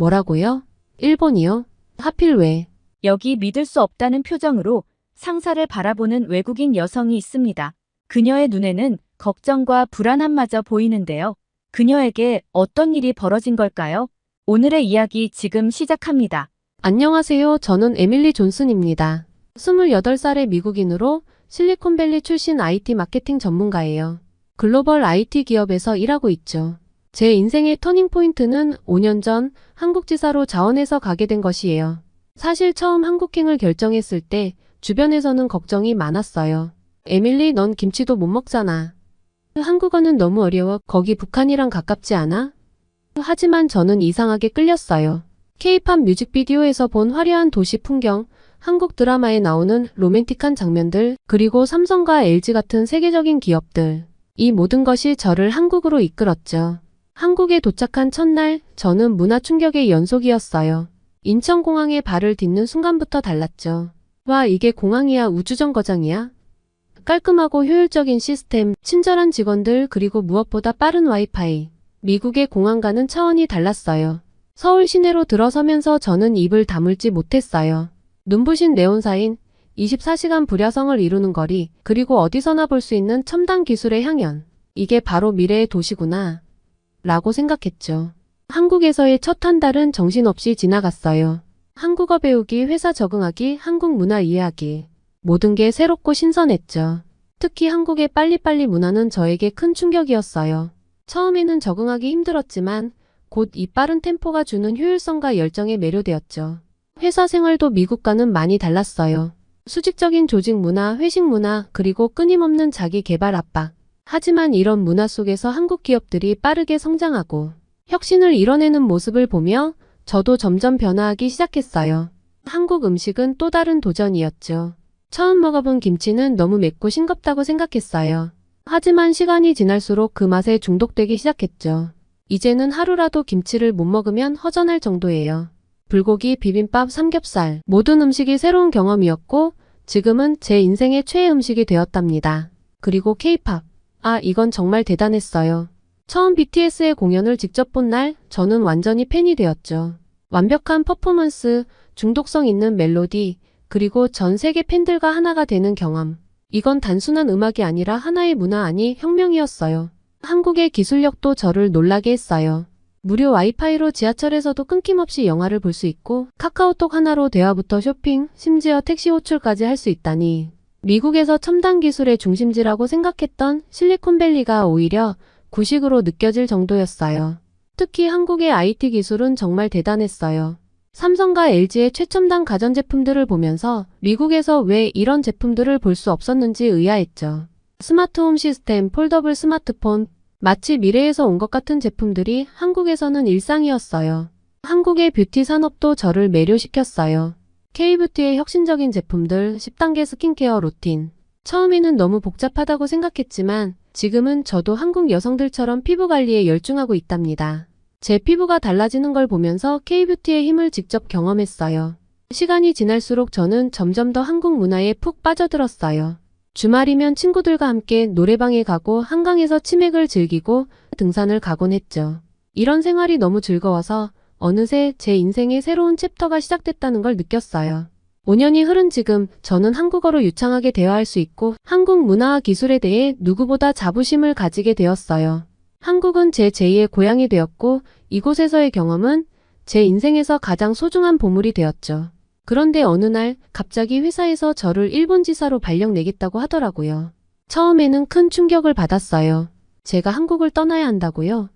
뭐라고요? 일본이요? 하필 왜? 여기 믿을 수 없다는 표정으로 상사를 바라보는 외국인 여성이 있습니다. 그녀의 눈에는 걱정과 불안함마저 보이는데요. 그녀에게 어떤 일이 벌어진 걸까요? 오늘의 이야기 지금 시작합니다. 안녕하세요. 저는 에밀리 존슨입니다. 28살의 미국인으로 실리콘밸리 출신 IT 마케팅 전문가예요. 글로벌 IT 기업에서 일하고 있죠. 제 인생의 터닝포인트는 5년 전 한국지사로 자원해서 가게 된 것이에요. 사실 처음 한국행을 결정했을 때 주변에서는 걱정이 많았어요. 에밀리, 넌 김치도 못 먹잖아. 한국어는 너무 어려워. 거기 북한이랑 가깝지 않아? 하지만 저는 이상하게 끌렸어요. K-팝 뮤직비디오에서 본 화려한 도시 풍경, 한국 드라마에 나오는 로맨틱한 장면들, 그리고 삼성과 LG 같은 세계적인 기업들. 이 모든 것이 저를 한국으로 이끌었죠. 한국에 도착한 첫날, 저는 문화 충격의 연속이었어요. 인천공항에 발을 딛는 순간부터 달랐죠. 와, 이게 공항이야, 우주정거장이야? 깔끔하고 효율적인 시스템, 친절한 직원들, 그리고 무엇보다 빠른 와이파이. 미국의 공항과는 차원이 달랐어요. 서울 시내로 들어서면서 저는 입을 다물지 못했어요. 눈부신 네온사인, 24시간 불야성을 이루는 거리, 그리고 어디서나 볼 수 있는 첨단 기술의 향연. 이게 바로 미래의 도시구나 라고 생각했죠. 한국에서의 첫 한 달은 정신없이 지나갔어요. 한국어 배우기, 회사 적응하기, 한국 문화 이해하기. 모든 게 새롭고 신선했죠. 특히 한국의 빨리빨리 문화는 저에게 큰 충격이었어요. 처음에는 적응하기 힘들었지만 곧 이 빠른 템포가 주는 효율성과 열정에 매료되었죠. 회사 생활도 미국과는 많이 달랐어요. 수직적인 조직 문화, 회식 문화, 그리고 끊임없는 자기 개발 압박. 하지만 이런 문화 속에서 한국 기업들이 빠르게 성장하고 혁신을 이뤄내는 모습을 보며 저도 점점 변화하기 시작했어요. 한국 음식은 또 다른 도전이었죠. 처음 먹어본 김치는 너무 맵고 싱겁다고 생각했어요. 하지만 시간이 지날수록 그 맛에 중독되기 시작했죠. 이제는 하루라도 김치를 못 먹으면 허전할 정도예요. 불고기, 비빔밥, 삼겹살, 모든 음식이 새로운 경험이었고 지금은 제 인생의 최애 음식이 되었답니다. 그리고 K-팝. 아, 이건 정말 대단했어요. 처음 BTS의 공연을 직접 본 날 저는 완전히 팬이 되었죠. 완벽한 퍼포먼스, 중독성 있는 멜로디, 그리고 전 세계 팬들과 하나가 되는 경험. 이건 단순한 음악이 아니라 하나의 문화 아니 혁명이었어요. 한국의 기술력도 저를 놀라게 했어요. 무료 와이파이로 지하철에서도 끊김없이 영화를 볼 수 있고 카카오톡 하나로 대화부터 쇼핑, 심지어 택시 호출까지 할 수 있다니. 미국에서 첨단 기술의 중심지라고 생각했던 실리콘밸리가 오히려 구식으로 느껴질 정도였어요. 특히 한국의 IT 기술은 정말 대단했어요. 삼성과 LG의 최첨단 가전제품들을 보면서 미국에서 왜 이런 제품들을 볼 수 없었는지 의아했죠. 스마트홈 시스템, 폴더블 스마트폰, 마치 미래에서 온 것 같은 제품들이 한국에서는 일상이었어요. 한국의 뷰티 산업도 저를 매료시켰어요. K-뷰티의 혁신적인 제품들, 10단계 스킨케어 루틴. 처음에는 너무 복잡하다고 생각했지만 지금은 저도 한국 여성들처럼 피부 관리에 열중하고 있답니다. 제 피부가 달라지는 걸 보면서 K-뷰티의 힘을 직접 경험했어요. 시간이 지날수록 저는 점점 더 한국 문화에 푹 빠져들었어요. 주말이면 친구들과 함께 노래방에 가고 한강에서 치맥을 즐기고 등산을 가곤 했죠. 이런 생활이 너무 즐거워서 어느새 제 인생의 새로운 챕터가 시작됐다는 걸 느꼈어요. 5년이 흐른 지금 저는 한국어로 유창하게 대화할 수 있고 한국 문화와 기술에 대해 누구보다 자부심을 가지게 되었어요. 한국은 제 제2의 고향이 되었고 이곳에서의 경험은 제 인생에서 가장 소중한 보물이 되었죠. 그런데 어느 날 갑자기 회사에서 저를 일본 지사로 발령 내겠다고 하더라고요. 처음에는 큰 충격을 받았어요. 제가 한국을 떠나야 한다고요?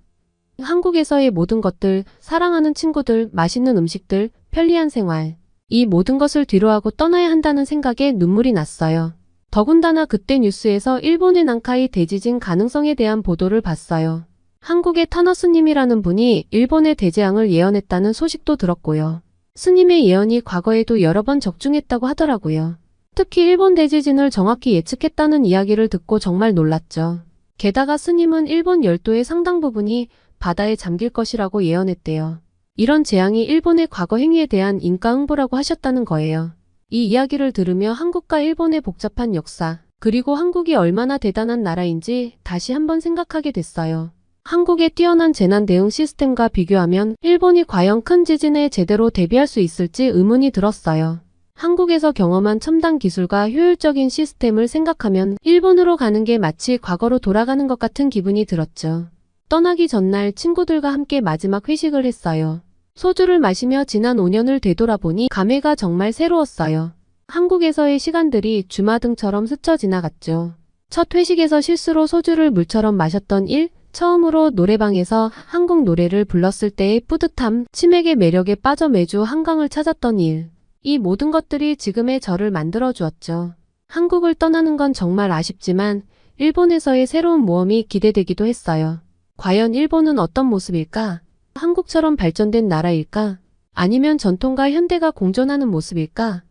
한국에서의 모든 것들, 사랑하는 친구들, 맛있는 음식들, 편리한 생활. 이 모든 것을 뒤로하고 떠나야 한다는 생각에 눈물이 났어요. 더군다나 그때 뉴스에서 일본의 난카이 대지진 가능성에 대한 보도를 봤어요. 한국의 타너 스님이라는 분이 일본의 대재앙을 예언했다는 소식도 들었고요. 스님의 예언이 과거에도 여러 번 적중했다고 하더라고요. 특히 일본 대지진을 정확히 예측했다는 이야기를 듣고 정말 놀랐죠. 게다가 스님은 일본 열도의 상당 부분이 바다에 잠길 것이라고 예언했대요. 이런 재앙이 일본의 과거 행위에 대한 인과응보라고 하셨다는 거예요. 이 이야기를 들으며 한국과 일본의 복잡한 역사, 그리고 한국이 얼마나 대단한 나라인지 다시 한번 생각하게 됐어요. 한국의 뛰어난 재난 대응 시스템과 비교하면 일본이 과연 큰 지진에 제대로 대비할 수 있을지 의문이 들었어요. 한국에서 경험한 첨단 기술과 효율적인 시스템을 생각하면 일본으로 가는 게 마치 과거로 돌아가는 것 같은 기분이 들었죠. 떠나기 전날 친구들과 함께 마지막 회식을 했어요. 소주를 마시며 지난 5년을 되돌아보니 감회가 정말 새로웠어요. 한국에서의 시간들이 주마등처럼 스쳐 지나갔죠. 첫 회식에서 실수로 소주를 물처럼 마셨던 일, 처음으로 노래방에서 한국 노래를 불렀을 때의 뿌듯함, 치맥의 매력에 빠져 매주 한강을 찾았던 일. 이 모든 것들이 지금의 저를 만들어 주었죠. 한국을 떠나는 건 정말 아쉽지만 일본에서의 새로운 모험이 기대되기도 했어요. 과연 일본은 어떤 모습일까? 한국처럼 발전된 나라일까? 아니면 전통과 현대가 공존하는 모습일까?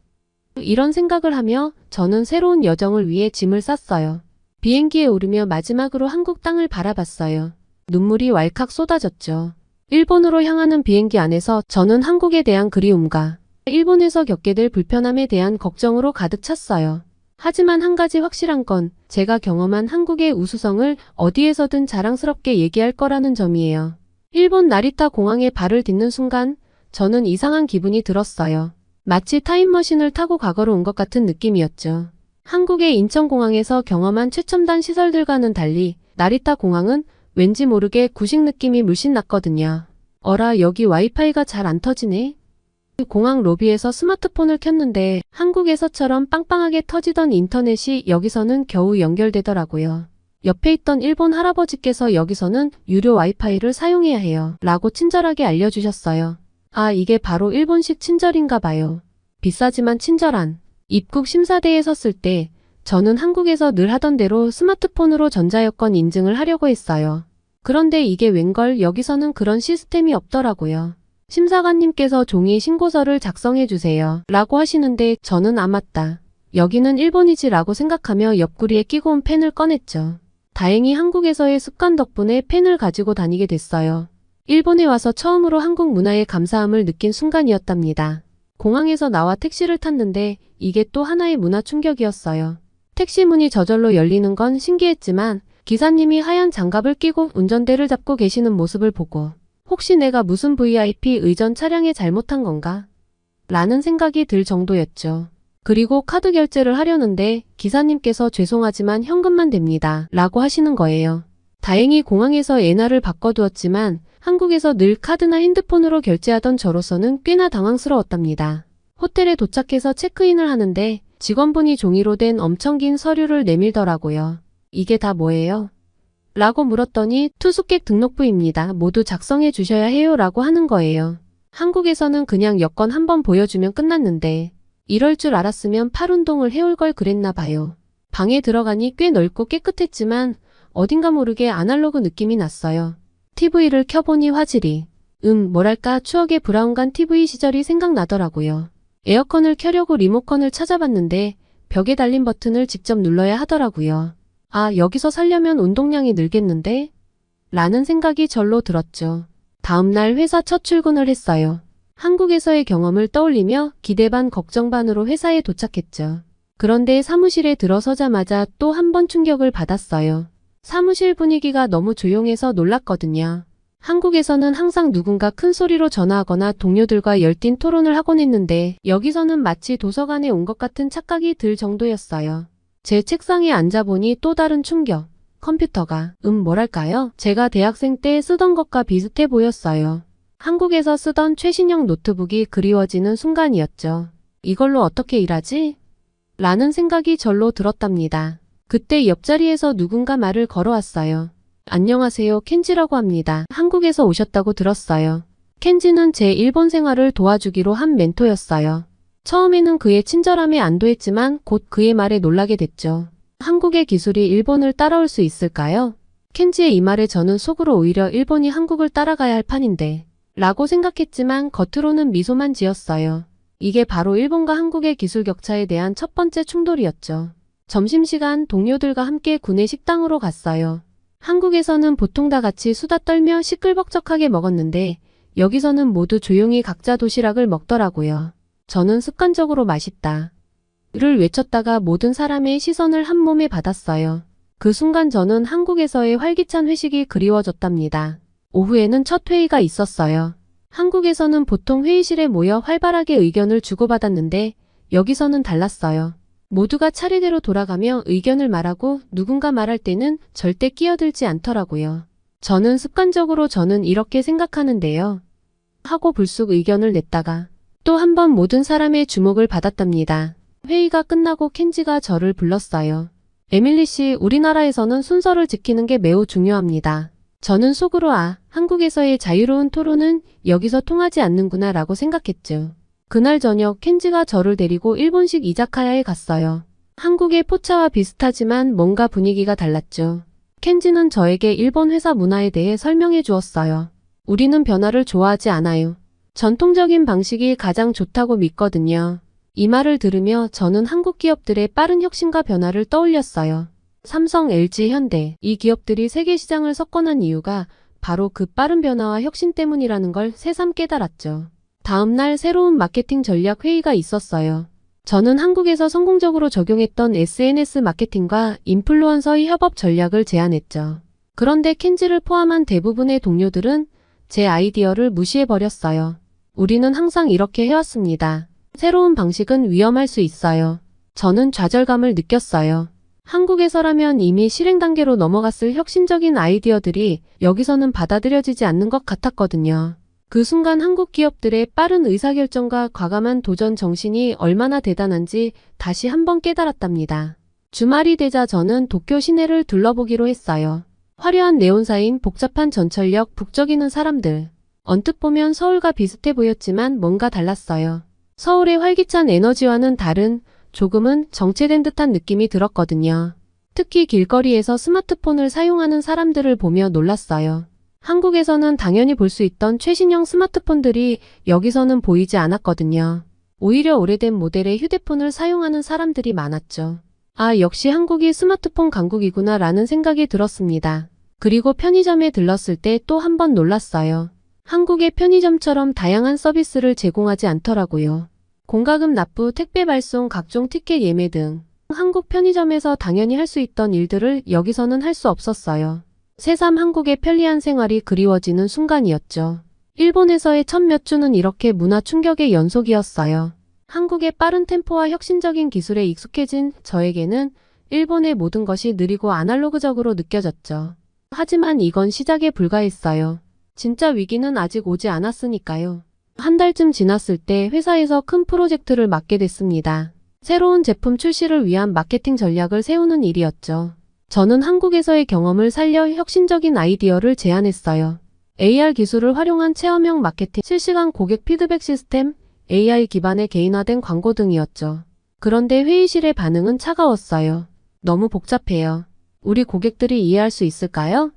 이런 생각을 하며 저는 새로운 여정을 위해 짐을 쌌어요. 비행기에 오르며 마지막으로 한국 땅을 바라봤어요. 눈물이 왈칵 쏟아졌죠. 일본으로 향하는 비행기 안에서 저는 한국에 대한 그리움과 일본에서 겪게 될 불편함에 대한 걱정으로 가득 찼어요. 하지만 한 가지 확실한 건 제가 경험한 한국의 우수성을 어디에서든 자랑스럽게 얘기할 거라는 점이에요. 일본 나리타 공항에 발을 딛는 순간 저는 이상한 기분이 들었어요. 마치 타임머신을 타고 과거로 온 것 같은 느낌이었죠. 한국의 인천공항에서 경험한 최첨단 시설들과는 달리 나리타 공항은 왠지 모르게 구식 느낌이 물씬 났거든요. 어라, 여기 와이파이가 잘 안 터지네? 공항 로비에서 스마트폰을 켰는데 한국에서처럼 빵빵하게 터지던 인터넷이 여기서는 겨우 연결되더라고요. 옆에 있던 일본 할아버지께서 여기서는 유료 와이파이를 사용해야 해요. 라고 친절하게 알려주셨어요. 아, 이게 바로 일본식 친절인가 봐요. 비싸지만 친절한. 입국 심사대에 섰을 때 저는 한국에서 늘 하던 대로 스마트폰으로 전자여권 인증을 하려고 했어요. 그런데 이게 웬걸 여기서는 그런 시스템이 없더라고요. 심사관님께서 종이에 신고서를 작성해 주세요. 라고 하시는데 저는 아 맞다. 여기는 일본이지 라고 생각하며 옆구리에 끼고 온 펜을 꺼냈죠. 다행히 한국에서의 습관 덕분에 펜을 가지고 다니게 됐어요. 일본에 와서 처음으로 한국 문화에 감사함을 느낀 순간이었답니다. 공항에서 나와 택시를 탔는데 이게 또 하나의 문화 충격이었어요. 택시 문이 저절로 열리는 건 신기했지만 기사님이 하얀 장갑을 끼고 운전대를 잡고 계시는 모습을 보고 혹시 내가 무슨 VIP 의전 차량에 잘못한 건가? 라는 생각이 들 정도였죠. 그리고 카드 결제를 하려는데 기사님께서 죄송하지만 현금만 됩니다. 라고 하시는 거예요. 다행히 공항에서 엔화를 바꿔두었지만 한국에서 늘 카드나 핸드폰으로 결제하던 저로서는 꽤나 당황스러웠답니다. 호텔에 도착해서 체크인을 하는데 직원분이 종이로 된 엄청 긴 서류를 내밀더라고요. 이게 다 뭐예요? 라고 물었더니 투숙객 등록부입니다. 모두 작성해 주셔야 해요. 라고 하는 거예요. 한국에서는 그냥 여권 한번 보여주면 끝났는데 이럴 줄 알았으면 팔 운동을 해올 걸 그랬나 봐요. 방에 들어가니 꽤 넓고 깨끗했지만 어딘가 모르게 아날로그 느낌이 났어요. TV를 켜보니 화질이 뭐랄까 추억의 브라운관 TV 시절이 생각나더라고요. 에어컨을 켜려고 리모컨을 찾아봤는데 벽에 달린 버튼을 직접 눌러야 하더라고요. 아, 여기서 살려면 운동량이 늘겠는데? 라는 생각이 절로 들었죠. 다음날 회사 첫 출근을 했어요. 한국에서의 경험을 떠올리며 기대 반 걱정 반으로 회사에 도착했죠. 그런데 사무실에 들어서자마자 또 한 번 충격을 받았어요. 사무실 분위기가 너무 조용해서 놀랐거든요. 한국에서는 항상 누군가 큰 소리로 전화하거나 동료들과 열띤 토론을 하곤 했는데 여기서는 마치 도서관에 온 것 같은 착각이 들 정도였어요. 제 책상에 앉아보니 또 다른 충격. 컴퓨터가 뭐랄까요? 제가 대학생 때 쓰던 것과 비슷해 보였어요. 한국에서 쓰던 최신형 노트북이 그리워지는 순간이었죠. 이걸로 어떻게 일하지? 라는 생각이 절로 들었답니다. 그때 옆자리에서 누군가 말을 걸어왔어요. 안녕하세요, 켄지라고 합니다. 한국에서 오셨다고 들었어요. 켄지는 제 일본 생활을 도와주기로 한 멘토였어요. 처음에는 그의 친절함에 안도했지만 곧 그의 말에 놀라게 됐죠. 한국의 기술이 일본을 따라올 수 있을까요? 켄지의 이 말에 저는 속으로 오히려 일본이 한국을 따라가야 할 판인데 라고 생각했지만 겉으로는 미소만 지었어요. 이게 바로 일본과 한국의 기술 격차에 대한 첫 번째 충돌이었죠. 점심시간 동료들과 함께 구내 식당으로 갔어요. 한국에서는 보통 다 같이 수다 떨며 시끌벅적하게 먹었는데 여기서는 모두 조용히 각자 도시락을 먹더라고요. 저는 습관적으로 맛있다 를 외쳤다가 모든 사람의 시선을 한 몸에 받았어요. 그 순간 저는 한국에서의 활기찬 회식이 그리워졌답니다. 오후에는 첫 회의가 있었어요. 한국에서는 보통 회의실에 모여 활발하게 의견을 주고받았는데 여기서는 달랐어요. 모두가 차례대로 돌아가며 의견을 말하고 누군가 말할 때는 절대 끼어들지 않더라고요. 저는 습관적으로 저는 이렇게 생각하는데요. 하고 불쑥 의견을 냈다가 또 한 번 모든 사람의 주목을 받았답니다. 회의가 끝나고 켄지가 저를 불렀어요. 에밀리 씨, 우리나라에서는 순서를 지키는 게 매우 중요합니다. 저는 속으로 한국에서의 자유로운 토론은 여기서 통하지 않는구나 라고 생각했죠. 그날 저녁 켄지가 저를 데리고 일본식 이자카야에 갔어요. 한국의 포차와 비슷하지만 뭔가 분위기가 달랐죠. 켄지는 저에게 일본 회사 문화에 대해 설명해 주었어요. 우리는 변화를 좋아하지 않아요. 전통적인 방식이 가장 좋다고 믿거든요. 이 말을 들으며 저는 한국 기업들의 빠른 혁신과 변화를 떠올렸어요. 삼성, LG, 현대, 이 기업들이 세계 시장을 석권한 이유가 바로 그 빠른 변화와 혁신 때문이라는 걸 새삼 깨달았죠. 다음 날 새로운 마케팅 전략 회의가 있었어요. 저는 한국에서 성공적으로 적용했던 SNS 마케팅과 인플루언서의 협업 전략을 제안했죠. 그런데 켄지를 포함한 대부분의 동료들은 제 아이디어를 무시해버렸어요. 우리는 항상 이렇게 해왔습니다. 새로운 방식은 위험할 수 있어요. 저는 좌절감을 느꼈어요. 한국에서라면 이미 실행 단계로 넘어갔을 혁신적인 아이디어들이 여기서는 받아들여지지 않는 것 같았거든요. 그 순간 한국 기업들의 빠른 의사결정과 과감한 도전 정신이 얼마나 대단한지 다시 한번 깨달았답니다. 주말이 되자 저는 도쿄 시내를 둘러보기로 했어요. 화려한 네온사인, 복잡한 전철역, 북적이는 사람들. 언뜻 보면 서울과 비슷해 보였지만 뭔가 달랐어요. 서울의 활기찬 에너지와는 다른 조금은 정체된 듯한 느낌이 들었거든요. 특히 길거리에서 스마트폰을 사용하는 사람들을 보며 놀랐어요. 한국에서는 당연히 볼 수 있던 최신형 스마트폰들이 여기서는 보이지 않았거든요. 오히려 오래된 모델의 휴대폰을 사용하는 사람들이 많았죠. 역시 한국이 스마트폰 강국이구나 라는 생각이 들었습니다. 그리고 편의점에 들렀을 때 또 한 번 놀랐어요. 한국의 편의점처럼 다양한 서비스를 제공하지 않더라고요. 공과금 납부, 택배 발송, 각종 티켓 예매 등 한국 편의점에서 당연히 할 수 있던 일들을 여기서는 할 수 없었어요. 새삼 한국의 편리한 생활이 그리워지는 순간이었죠. 일본에서의 첫 몇 주는 이렇게 문화 충격의 연속이었어요. 한국의 빠른 템포와 혁신적인 기술에 익숙해진 저에게는 일본의 모든 것이 느리고 아날로그적으로 느껴졌죠. 하지만 이건 시작에 불과했어요. 진짜 위기는 아직 오지 않았으니까요. 한 달쯤 지났을 때 회사에서 큰 프로젝트를 맡게 됐습니다. 새로운 제품 출시를 위한 마케팅 전략을 세우는 일이었죠. 저는 한국에서의 경험을 살려 혁신적인 아이디어를 제안했어요. AR 기술을 활용한 체험형 마케팅, 실시간 고객 피드백 시스템, AI 기반의 개인화된 광고 등이었죠. 그런데 회의실의 반응은 차가웠어요. 너무 복잡해요. 우리 고객들이 이해할 수 있을까요?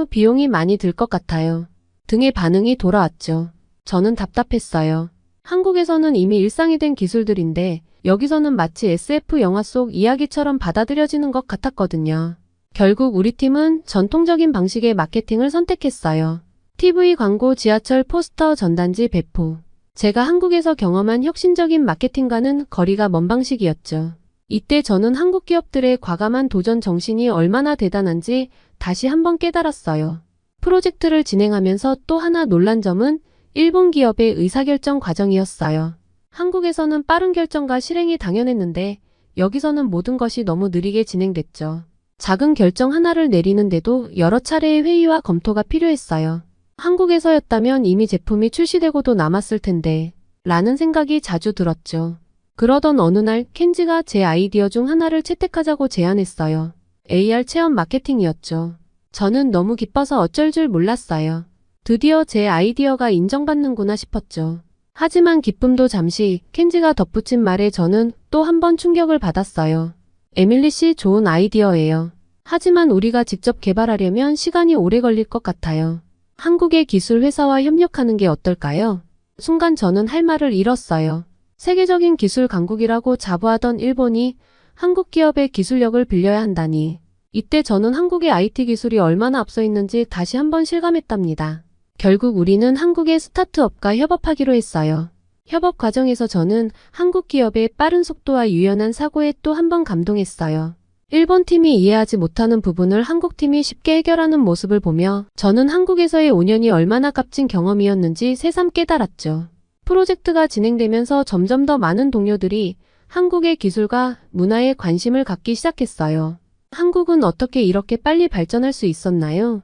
비용이 많이 들 것 같아요. 등의 반응이 돌아왔죠. 저는 답답했어요. 한국에서는 이미 일상이 된 기술들인데 여기서는 마치 SF 영화 속 이야기처럼 받아들여지는 것 같았거든요. 결국 우리 팀은 전통적인 방식의 마케팅을 선택했어요. TV 광고, 지하철 포스터, 전단지 배포. 제가 한국에서 경험한 혁신적인 마케팅과는 거리가 먼 방식이었죠. 이때 저는 한국 기업들의 과감한 도전 정신이 얼마나 대단한지 다시 한번 깨달았어요. 프로젝트를 진행하면서 또 하나 놀란 점은 일본 기업의 의사결정 과정이었어요. 한국에서는 빠른 결정과 실행이 당연했는데 여기서는 모든 것이 너무 느리게 진행됐죠. 작은 결정 하나를 내리는데도 여러 차례의 회의와 검토가 필요했어요. 한국에서였다면 이미 제품이 출시되고도 남았을 텐데 라는 생각이 자주 들었죠. 그러던 어느 날 켄지가 제 아이디어 중 하나를 채택하자고 제안했어요. AR 체험 마케팅이었죠. 저는 너무 기뻐서 어쩔 줄 몰랐어요. 드디어 제 아이디어가 인정받는구나 싶었죠. 하지만 기쁨도 잠시, 켄지가 덧붙인 말에 저는 또 한 번 충격을 받았어요. 에밀리 씨, 좋은 아이디어예요. 하지만 우리가 직접 개발하려면 시간이 오래 걸릴 것 같아요. 한국의 기술 회사와 협력하는 게 어떨까요? 순간 저는 할 말을 잃었어요. 세계적인 기술 강국이라고 자부하던 일본이 한국 기업의 기술력을 빌려야 한다니. 이때 저는 한국의 IT 기술이 얼마나 앞서 있는지 다시 한번 실감했답니다. 결국 우리는 한국의 스타트업과 협업하기로 했어요. 협업 과정에서 저는 한국 기업의 빠른 속도와 유연한 사고에 또 한 번 감동했어요. 일본 팀이 이해하지 못하는 부분을 한국 팀이 쉽게 해결하는 모습을 보며 저는 한국에서의 5년이 얼마나 값진 경험이었는지 새삼 깨달았죠. 프로젝트가 진행되면서 점점 더 많은 동료들이 한국의 기술과 문화에 관심을 갖기 시작했어요. 한국은 어떻게 이렇게 빨리 발전할 수 있었나요?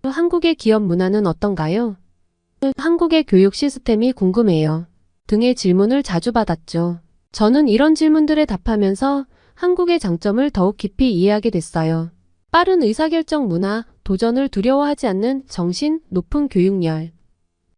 한국의 기업 문화는 어떤가요? 한국의 교육 시스템이 궁금해요. 등의 질문을 자주 받았죠. 저는 이런 질문들에 답하면서 한국의 장점을 더욱 깊이 이해하게 됐어요. 빠른 의사결정 문화, 도전을 두려워하지 않는 정신, 높은 교육열,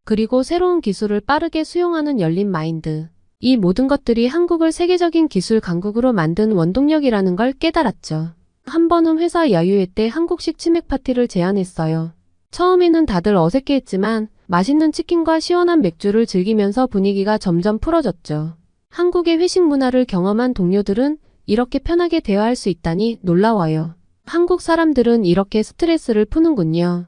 그리고 새로운 기술을 빠르게 수용하는 열린 마인드. 이 모든 것들이 한국을 세계적인 기술 강국으로 만든 원동력이라는 걸 깨달았죠. 한 번은 회사 야유회 때 한국식 치맥 파티를 제안했어요. 처음에는 다들 어색해했지만 맛있는 치킨과 시원한 맥주를 즐기면서 분위기가 점점 풀어졌죠. 한국의 회식 문화를 경험한 동료들은 이렇게 편하게 대화할 수 있다니 놀라워요. 한국 사람들은 이렇게 스트레스를 푸는군요.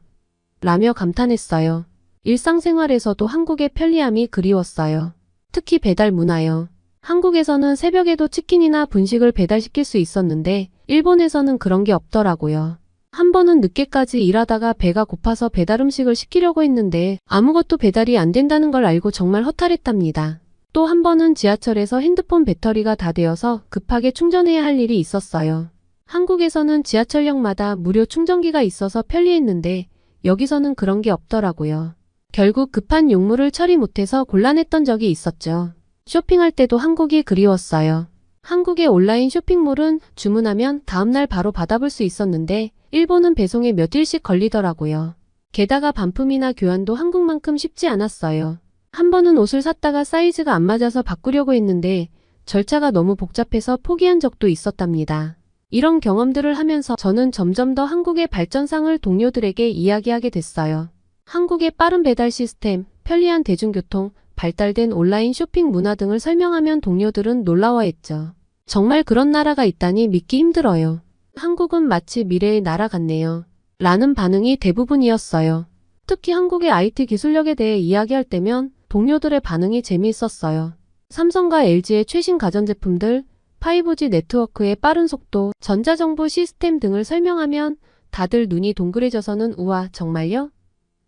라며 감탄했어요. 일상생활에서도 한국의 편리함이 그리웠어요. 특히 배달 문화요. 한국에서는 새벽에도 치킨이나 분식을 배달시킬 수 있었는데 일본에서는 그런 게 없더라고요. 한 번은 늦게까지 일하다가 배가 고파서 배달 음식을 시키려고 했는데 아무것도 배달이 안 된다는 걸 알고 정말 허탈했답니다. 또 한 번은 지하철에서 핸드폰 배터리가 다 되어서 급하게 충전해야 할 일이 있었어요. 한국에서는 지하철역마다 무료 충전기가 있어서 편리했는데 여기서는 그런 게 없더라고요. 결국 급한 용무를 처리 못해서 곤란했던 적이 있었죠. 쇼핑할 때도 한국이 그리웠어요. 한국의 온라인 쇼핑몰은 주문하면 다음날 바로 받아볼 수 있었는데 일본은 배송에 몇 일씩 걸리더라고요. 게다가 반품이나 교환도 한국만큼 쉽지 않았어요. 한 번은 옷을 샀다가 사이즈가 안 맞아서 바꾸려고 했는데 절차가 너무 복잡해서 포기한 적도 있었답니다. 이런 경험들을 하면서 저는 점점 더 한국의 발전상을 동료들에게 이야기하게 됐어요. 한국의 빠른 배달 시스템, 편리한 대중교통, 발달된 온라인 쇼핑 문화 등을 설명하면 동료들은 놀라워했죠. 정말 그런 나라가 있다니 믿기 힘들어요. 한국은 마치 미래의 나라 같네요. 라는 반응이 대부분이었어요. 특히 한국의 IT 기술력에 대해 이야기할 때면 동료들의 반응이 재미있었어요. 삼성과 LG의 최신 가전제품들, 5G 네트워크의 빠른 속도, 전자정부 시스템 등을 설명하면 다들 눈이 동그래져서는 우와, 정말요?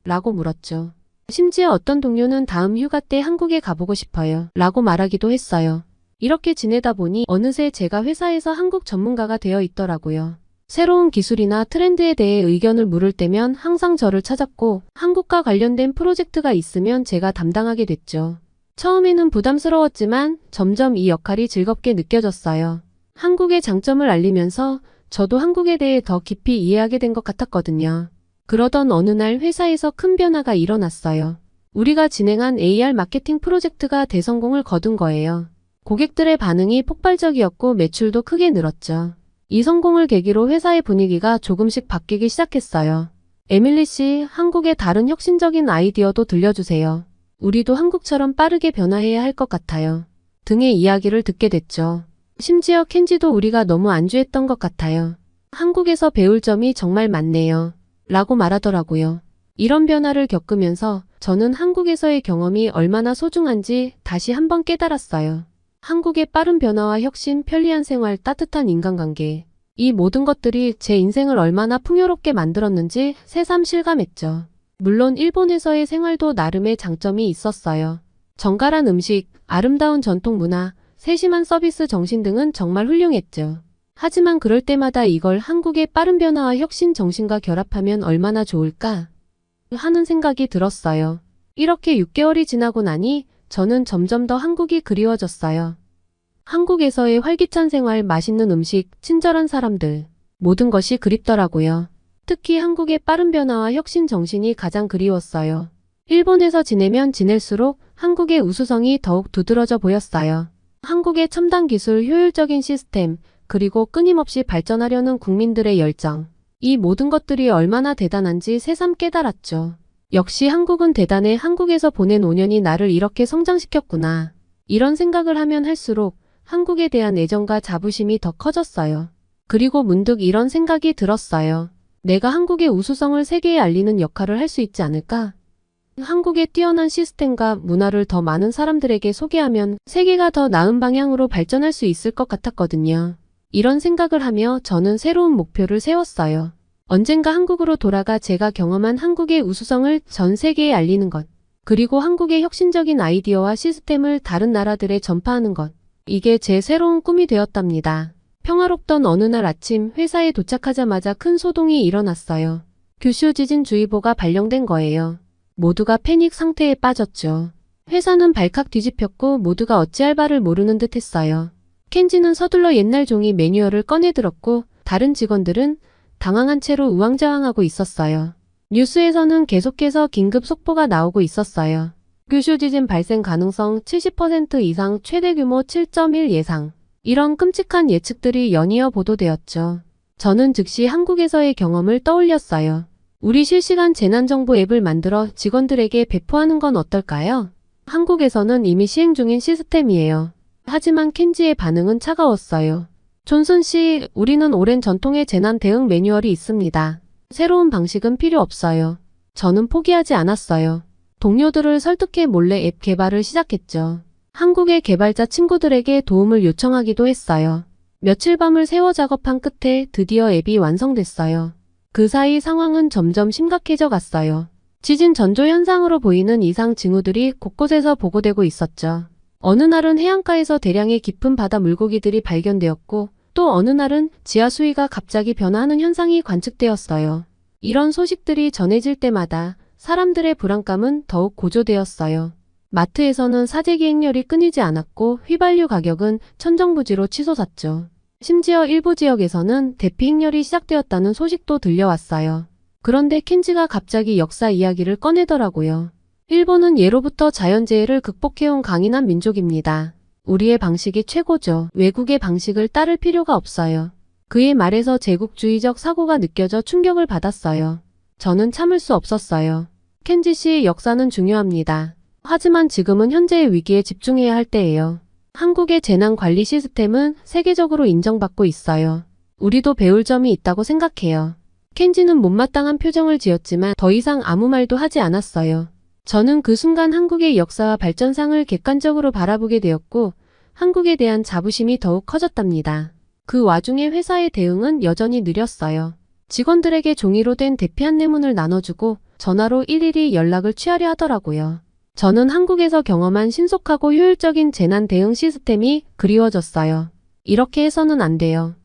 라고 물었죠. 심지어 어떤 동료는 다음 휴가 때 한국에 가보고 싶어요. 라고 말하기도 했어요. 이렇게 지내다 보니 어느새 제가 회사에서 한국 전문가가 되어 있더라고요. 새로운 기술이나 트렌드에 대해 의견을 물을 때면 항상 저를 찾았고 한국과 관련된 프로젝트가 있으면 제가 담당하게 됐죠. 처음에는 부담스러웠지만 점점 이 역할이 즐겁게 느껴졌어요. 한국의 장점을 알리면서 저도 한국에 대해 더 깊이 이해하게 된 것 같았거든요. 그러던 어느 날 회사에서 큰 변화가 일어났어요. 우리가 진행한 AR 마케팅 프로젝트가 대성공을 거둔 거예요. 고객들의 반응이 폭발적이었고 매출도 크게 늘었죠. 이 성공을 계기로 회사의 분위기가 조금씩 바뀌기 시작했어요. 에밀리 씨, 한국의 다른 혁신적인 아이디어도 들려주세요. 우리도 한국처럼 빠르게 변화해야 할 것 같아요. 등의 이야기를 듣게 됐죠. 심지어 켄지도 우리가 너무 안주했던 것 같아요. 한국에서 배울 점이 정말 많네요. 라고 말하더라고요. 이런 변화를 겪으면서 저는 한국에서의 경험이 얼마나 소중한지 다시 한번 깨달았어요. 한국의 빠른 변화와 혁신, 편리한 생활, 따뜻한 인간관계. 이 모든 것들이 제 인생을 얼마나 풍요롭게 만들었는지 새삼 실감했죠. 물론 일본에서의 생활도 나름의 장점이 있었어요. 정갈한 음식, 아름다운 전통 문화, 세심한 서비스 정신 등은 정말 훌륭했죠. 하지만 그럴 때마다 이걸 한국의 빠른 변화와 혁신 정신과 결합하면 얼마나 좋을까 하는 생각이 들었어요. 이렇게 6개월이 지나고 나니 저는 점점 더 한국이 그리워졌어요. 한국에서의 활기찬 생활, 맛있는 음식, 친절한 사람들, 모든 것이 그립더라고요. 특히 한국의 빠른 변화와 혁신 정신이 가장 그리웠어요. 일본에서 지내면 지낼수록 한국의 우수성이 더욱 두드러져 보였어요. 한국의 첨단 기술, 효율적인 시스템, 그리고 끊임없이 발전하려는 국민들의 열정. 이 모든 것들이 얼마나 대단한지 새삼 깨달았죠. 역시 한국은 대단해. 한국에서 보낸 5년이 나를 이렇게 성장시켰구나. 이런 생각을 하면 할수록 한국에 대한 애정과 자부심이 더 커졌어요. 그리고 문득 이런 생각이 들었어요. 내가 한국의 우수성을 세계에 알리는 역할을 할 수 있지 않을까? 한국의 뛰어난 시스템과 문화를 더 많은 사람들에게 소개하면 세계가 더 나은 방향으로 발전할 수 있을 것 같았거든요. 이런 생각을 하며 저는 새로운 목표를 세웠어요. 언젠가 한국으로 돌아가 제가 경험한 한국의 우수성을 전 세계에 알리는 것. 그리고 한국의 혁신적인 아이디어와 시스템을 다른 나라들에 전파하는 것. 이게 제 새로운 꿈이 되었답니다. 평화롭던 어느 날 아침 회사에 도착하자마자 큰 소동이 일어났어요. 규슈 지진주의보가 발령된 거예요. 모두가 패닉 상태에 빠졌죠. 회사는 발칵 뒤집혔고 모두가 어찌할 바를 모르는 듯 했어요. 켄지는 서둘러 옛날 종이 매뉴얼을 꺼내들었고 다른 직원들은 당황한 채로 우왕좌왕하고 있었어요. 뉴스에서는 계속해서 긴급 속보가 나오고 있었어요. 규슈 지진 발생 가능성 70% 이상 최대 규모 7.1 예상. 이런 끔찍한 예측들이 연이어 보도되었죠. 저는 즉시 한국에서의 경험을 떠올렸어요. 우리 실시간 재난정보 앱을 만들어 직원들에게 배포하는 건 어떨까요? 한국에서는 이미 시행 중인 시스템이에요. 하지만 켄지의 반응은 차가웠어요. 존슨 씨, 우리는 오랜 전통의 재난 대응 매뉴얼이 있습니다. 새로운 방식은 필요 없어요. 저는 포기하지 않았어요. 동료들을 설득해 몰래 앱 개발을 시작했죠. 한국의 개발자 친구들에게 도움을 요청하기도 했어요. 며칠 밤을 새워 작업한 끝에 드디어 앱이 완성됐어요. 그 사이 상황은 점점 심각해져 갔어요. 지진 전조 현상으로 보이는 이상 징후들이 곳곳에서 보고되고 있었죠. 어느 날은 해안가에서 대량의 깊은 바다 물고기들이 발견되었고 또 어느 날은 지하 수위가 갑자기 변화하는 현상이 관측되었어요. 이런 소식들이 전해질 때마다 사람들의 불안감은 더욱 고조되었어요. 마트에서는 사재기 행렬이 끊이지 않았고 휘발유 가격은 천정부지로 치솟았죠. 심지어 일부 지역에서는 대피 행렬이 시작되었다는 소식도 들려왔어요. 그런데 켄지가 갑자기 역사 이야기를 꺼내더라고요. 일본은 예로부터 자연재해를 극복해온 강인한 민족입니다. 우리의 방식이 최고죠. 외국의 방식을 따를 필요가 없어요. 그의 말에서 제국주의적 사고가 느껴져 충격을 받았어요. 저는 참을 수 없었어요. 켄지 씨, 역사는 중요합니다. 하지만 지금은 현재의 위기에 집중해야 할 때예요. 한국의 재난관리 시스템은 세계적으로 인정받고 있어요. 우리도 배울 점이 있다고 생각해요. 켄지는 못마땅한 표정을 지었지만 더 이상 아무 말도 하지 않았어요. 저는 그 순간 한국의 역사와 발전상을 객관적으로 바라보게 되었고 한국에 대한 자부심이 더욱 커졌답니다. 그 와중에 회사의 대응은 여전히 느렸어요. 직원들에게 종이로 된 대피 안내문을 나눠주고 전화로 일일이 연락을 취하려 하더라고요. 저는 한국에서 경험한 신속하고 효율적인 재난 대응 시스템이 그리워졌어요. 이렇게 해서는 안 돼요.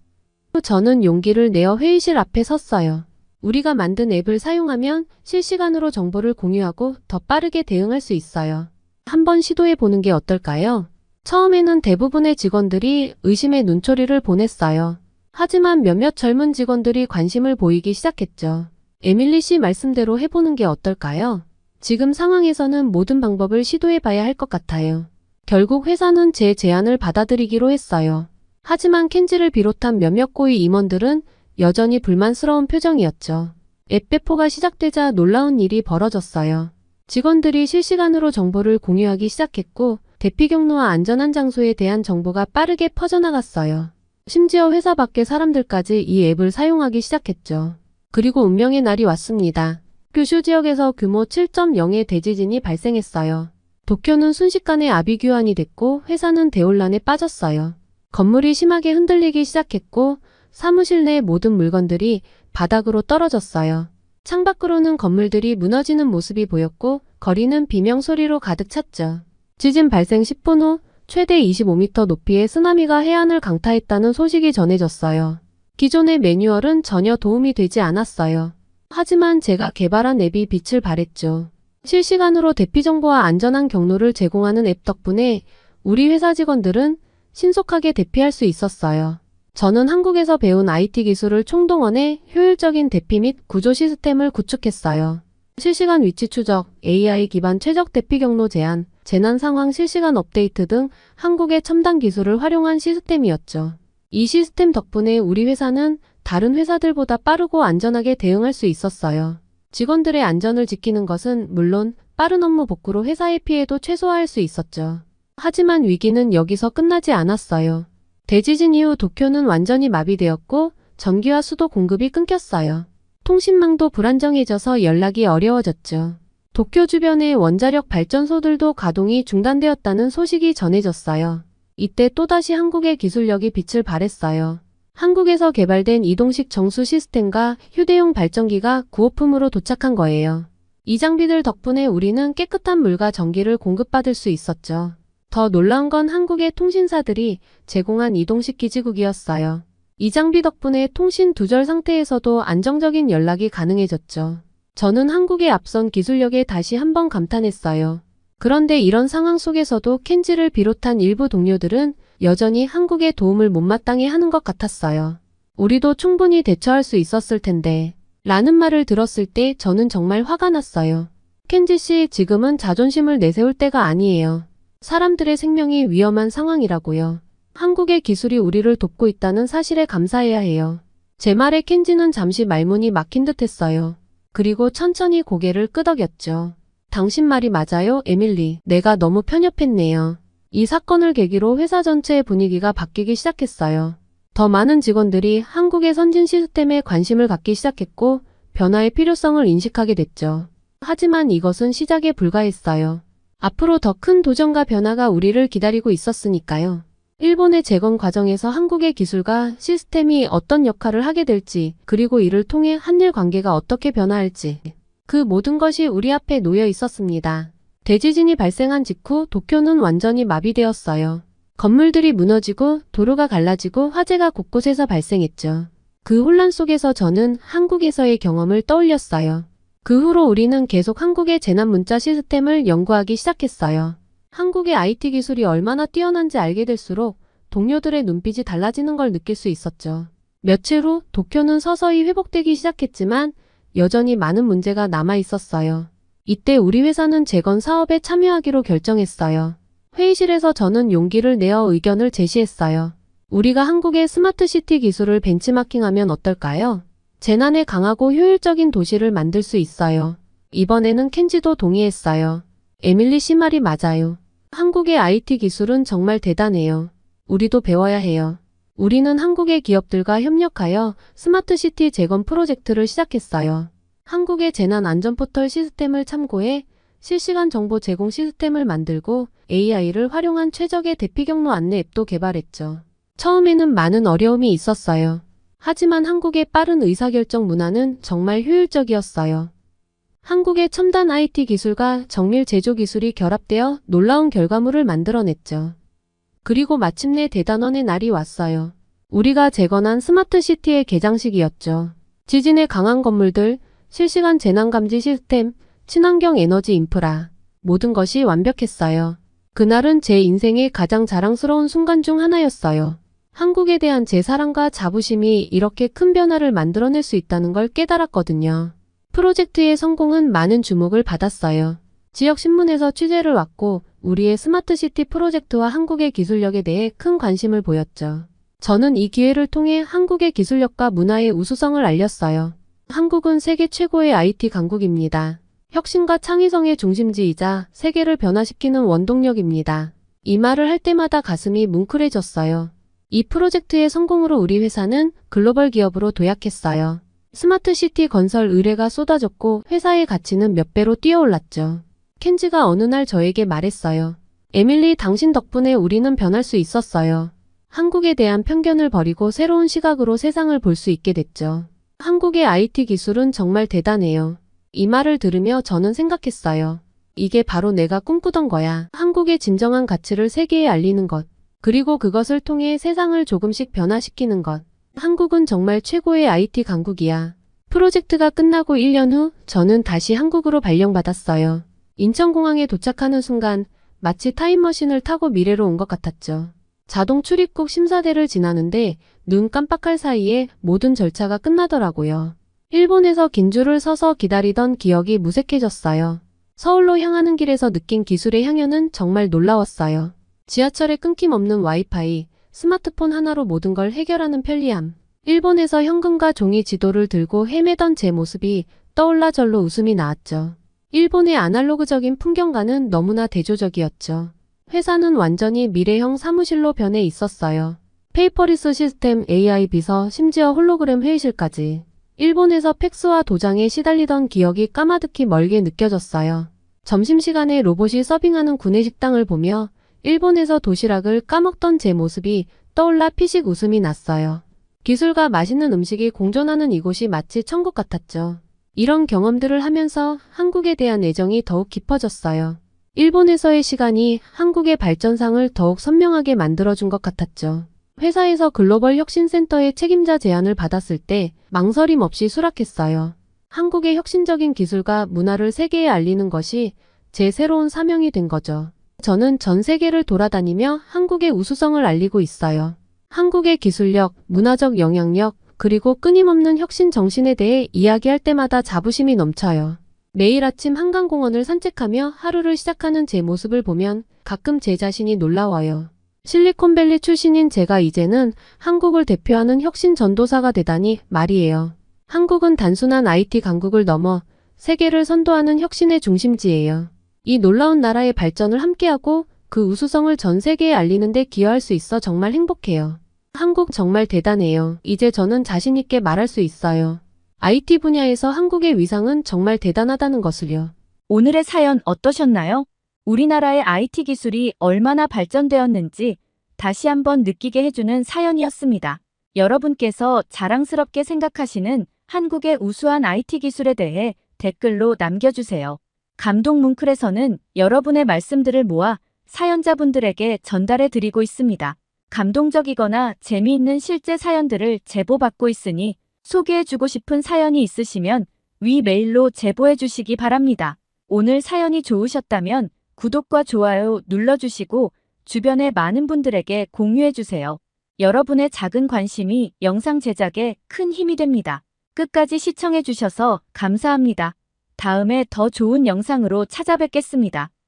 저는 용기를 내어 회의실 앞에 섰어요. 우리가 만든 앱을 사용하면 실시간으로 정보를 공유하고 더 빠르게 대응할 수 있어요. 한번 시도해 보는 게 어떨까요? 처음에는 대부분의 직원들이 의심의 눈초리를 보냈어요. 하지만 몇몇 젊은 직원들이 관심을 보이기 시작했죠. 에밀리 씨 말씀대로 해보는 게 어떨까요? 지금 상황에서는 모든 방법을 시도해봐야 할 것 같아요. 결국 회사는 제 제안을 받아들이기로 했어요. 하지만 켄지를 비롯한 몇몇 고위 임원들은 여전히 불만스러운 표정이었죠. 앱 배포가 시작되자 놀라운 일이 벌어졌어요. 직원들이 실시간으로 정보를 공유하기 시작했고 대피 경로와 안전한 장소에 대한 정보가 빠르게 퍼져나갔어요. 심지어 회사 밖의 사람들까지 이 앱을 사용하기 시작했죠. 그리고 운명의 날이 왔습니다. 규슈 지역에서 규모 7.0의 대지진이 발생했어요. 도쿄는 순식간에 아비규환이 됐고 회사는 대혼란에 빠졌어요. 건물이 심하게 흔들리기 시작했고 사무실 내 모든 물건들이 바닥으로 떨어졌어요. 창밖으로는 건물들이 무너지는 모습이 보였고 거리는 비명소리로 가득 찼죠. 지진 발생 10분 후 최대 25m 높이의 쓰나미가 해안을 강타했다는 소식이 전해졌어요. 기존의 매뉴얼은 전혀 도움이 되지 않았어요. 하지만 제가 개발한 앱이 빛을 발했죠. 실시간으로 대피 정보와 안전한 경로를 제공하는 앱 덕분에 우리 회사 직원들은 신속하게 대피할 수 있었어요. 저는 한국에서 배운 IT 기술을 총동원해 효율적인 대피 및 구조 시스템을 구축했어요. 실시간 위치 추적, AI 기반 최적 대피 경로 제한, 재난 상황 실시간 업데이트 등 한국의 첨단 기술을 활용한 시스템이었죠. 이 시스템 덕분에 우리 회사는 다른 회사들보다 빠르고 안전하게 대응할 수 있었어요. 직원들의 안전을 지키는 것은 물론 빠른 업무 복구로 회사의 피해도 최소화할 수 있었죠. 하지만 위기는 여기서 끝나지 않았어요. 대지진 이후 도쿄는 완전히 마비되었고 전기와 수도 공급이 끊겼어요. 통신망도 불안정해져서 연락이 어려워졌죠. 도쿄 주변의 원자력 발전소들도 가동이 중단되었다는 소식이 전해졌어요. 이때 또다시 한국의 기술력이 빛을 발했어요. 한국에서 개발된 이동식 정수 시스템과 휴대용 발전기가 구호품으로 도착한 거예요. 이 장비들 덕분에 우리는 깨끗한 물과 전기를 공급받을 수 있었죠. 더 놀라운 건 한국의 통신사들이 제공한 이동식 기지국이었어요. 이 장비 덕분에 통신 두절 상태에서도 안정적인 연락이 가능해졌죠. 저는 한국의 앞선 기술력에 다시 한번 감탄했어요. 그런데 이런 상황 속에서도 켄지를 비롯한 일부 동료들은 여전히 한국의 도움을 못마땅해 하는 것 같았어요. 우리도 충분히 대처할 수 있었을 텐데 라는 말을 들었을 때 저는 정말 화가 났어요. 켄지 씨, 지금은 자존심을 내세울 때가 아니에요. 사람들의 생명이 위험한 상황이라고요. 한국의 기술이 우리를 돕고 있다는 사실에 감사해야 해요. 제 말에 켄지는 잠시 말문이 막힌 듯 했어요. 그리고 천천히 고개를 끄덕였죠. 당신 말이 맞아요, 에밀리. 내가 너무 편협했네요. 이 사건을 계기로 회사 전체의 분위기가 바뀌기 시작했어요. 더 많은 직원들이 한국의 선진 시스템에 관심을 갖기 시작했고 변화의 필요성을 인식하게 됐죠. 하지만 이것은 시작에 불과했어요. 앞으로 더 큰 도전과 변화가 우리를 기다리고 있었으니까요. 일본의 재건 과정에서 한국의 기술과 시스템이 어떤 역할을 하게 될지, 그리고 이를 통해 한일 관계가 어떻게 변화할지, 그 모든 것이 우리 앞에 놓여 있었습니다. 대지진이 발생한 직후 도쿄는 완전히 마비되었어요. 건물들이 무너지고 도로가 갈라지고 화재가 곳곳에서 발생했죠. 그 혼란 속에서 저는 한국에서의 경험을 떠올렸어요. 그 후로 우리는 계속 한국의 재난 문자 시스템을 연구하기 시작했어요. 한국의 IT 기술이 얼마나 뛰어난지 알게 될수록 동료들의 눈빛이 달라지는 걸 느낄 수 있었죠. 며칠 후 도쿄는 서서히 회복되기 시작했지만 여전히 많은 문제가 남아 있었어요. 이때 우리 회사는 재건 사업에 참여하기로 결정했어요. 회의실에서 저는 용기를 내어 의견을 제시했어요. 우리가 한국의 스마트시티 기술을 벤치마킹하면 어떨까요? 재난에 강하고 효율적인 도시를 만들 수 있어요. 이번에는 켄지도 동의했어요. 에밀리 씨 말이 맞아요. 한국의 IT 기술은 정말 대단해요. 우리도 배워야 해요. 우리는 한국의 기업들과 협력하여 스마트시티 재건 프로젝트를 시작했어요. 한국의 재난안전포털 시스템을 참고해 실시간 정보 제공 시스템을 만들고 AI를 활용한 최적의 대피 경로 안내 앱도 개발했죠. 처음에는 많은 어려움이 있었어요. 하지만 한국의 빠른 의사결정 문화는 정말 효율적이었어요. 한국의 첨단 IT 기술과 정밀 제조 기술이 결합되어 놀라운 결과물을 만들어냈죠. 그리고 마침내 대단원의 날이 왔어요. 우리가 재건한 스마트시티의 개장식이었죠. 지진에 강한 건물들, 실시간 재난감지 시스템, 친환경 에너지 인프라, 모든 것이 완벽했어요. 그날은 제 인생의 가장 자랑스러운 순간 중 하나였어요. 한국에 대한 제 사랑과 자부심이 이렇게 큰 변화를 만들어낼 수 있다는 걸 깨달았거든요. 프로젝트의 성공은 많은 주목을 받았어요. 지역 신문에서 취재를 왔고 우리의 스마트시티 프로젝트와 한국의 기술력에 대해 큰 관심을 보였죠. 저는 이 기회를 통해 한국의 기술력과 문화의 우수성을 알렸어요. 한국은 세계 최고의 IT 강국입니다. 혁신과 창의성의 중심지이자 세계를 변화시키는 원동력입니다. 이 말을 할 때마다 가슴이 뭉클해졌어요. 이 프로젝트의 성공으로 우리 회사는 글로벌 기업으로 도약했어요. 스마트시티 건설 의뢰가 쏟아졌고 회사의 가치는 몇 배로 뛰어올랐죠. 켄지가 어느 날 저에게 말했어요. 에밀리, 당신 덕분에 우리는 변할 수 있었어요. 한국에 대한 편견을 버리고 새로운 시각으로 세상을 볼 수 있게 됐죠. 한국의 IT 기술은 정말 대단해요. 이 말을 들으며 저는 생각했어요. 이게 바로 내가 꿈꾸던 거야. 한국의 진정한 가치를 세계에 알리는 것. 그리고 그것을 통해 세상을 조금씩 변화시키는 것. 한국은 정말 최고의 IT 강국이야. 프로젝트가 끝나고 1년 후 저는 다시 한국으로 발령받았어요. 인천공항에 도착하는 순간 마치 타임머신을 타고 미래로 온 것 같았죠. 자동 출입국 심사대를 지나는데 눈 깜빡할 사이에 모든 절차가 끝나더라고요. 일본에서 긴 줄을 서서 기다리던 기억이 무색해졌어요. 서울로 향하는 길에서 느낀 기술의 향연은 정말 놀라웠어요. 지하철에 끊김없는 와이파이, 스마트폰 하나로 모든 걸 해결하는 편리함. 일본에서 현금과 종이 지도를 들고 헤매던 제 모습이 떠올라 절로 웃음이 나왔죠. 일본의 아날로그적인 풍경과는 너무나 대조적이었죠. 회사는 완전히 미래형 사무실로 변해 있었어요. 페이퍼리스 시스템, AI 비서, 심지어 홀로그램 회의실까지. 일본에서 팩스와 도장에 시달리던 기억이 까마득히 멀게 느껴졌어요. 점심시간에 로봇이 서빙하는 구내식당을 보며 일본에서 도시락을 까먹던 제 모습이 떠올라 피식 웃음이 났어요. 기술과 맛있는 음식이 공존하는 이곳이 마치 천국 같았죠. 이런 경험들을 하면서 한국에 대한 애정이 더욱 깊어졌어요. 일본에서의 시간이 한국의 발전상을 더욱 선명하게 만들어준 것 같았죠. 회사에서 글로벌 혁신센터의 책임자 제안을 받았을 때 망설임 없이 수락했어요. 한국의 혁신적인 기술과 문화를 세계에 알리는 것이 제 새로운 사명이 된 거죠. 저는 전 세계를 돌아다니며 한국의 우수성을 알리고 있어요. 한국의 기술력, 문화적 영향력, 그리고 끊임없는 혁신 정신에 대해 이야기할 때마다 자부심이 넘쳐요. 매일 아침 한강공원을 산책하며 하루를 시작하는 제 모습을 보면 가끔 제 자신이 놀라워요. 실리콘밸리 출신인 제가 이제는 한국을 대표하는 혁신 전도사가 되다니 말이에요. 한국은 단순한 IT 강국을 넘어 세계를 선도하는 혁신의 중심지예요. 이 놀라운 나라의 발전을 함께하고 그 우수성을 전 세계에 알리는 데 기여할 수 있어 정말 행복해요. 한국 정말 대단해요. 이제 저는 자신 있게 말할 수 있어요. IT 분야에서 한국의 위상은 정말 대단하다는 것을요. 오늘의 사연 어떠셨나요? 우리나라의 IT 기술이 얼마나 발전되었는지 다시 한번 느끼게 해주는 사연이었습니다. 여러분께서 자랑스럽게 생각하시는 한국의 우수한 IT 기술에 대해 댓글로 남겨주세요. 감동 뭉클에서는 여러분의 말씀들을 모아 사연자분들에게 전달해 드리고 있습니다. 감동적이거나 재미있는 실제 사연들을 제보받고 있으니 소개해주고 싶은 사연이 있으시면 위 메일로 제보해 주시기 바랍니다. 오늘 사연이 좋으셨다면 구독과 좋아요 눌러주시고 주변의 많은 분들에게 공유해주세요. 여러분의 작은 관심이 영상 제작에 큰 힘이 됩니다. 끝까지 시청해주셔서 감사합니다. 다음에 더 좋은 영상으로 찾아뵙겠습니다.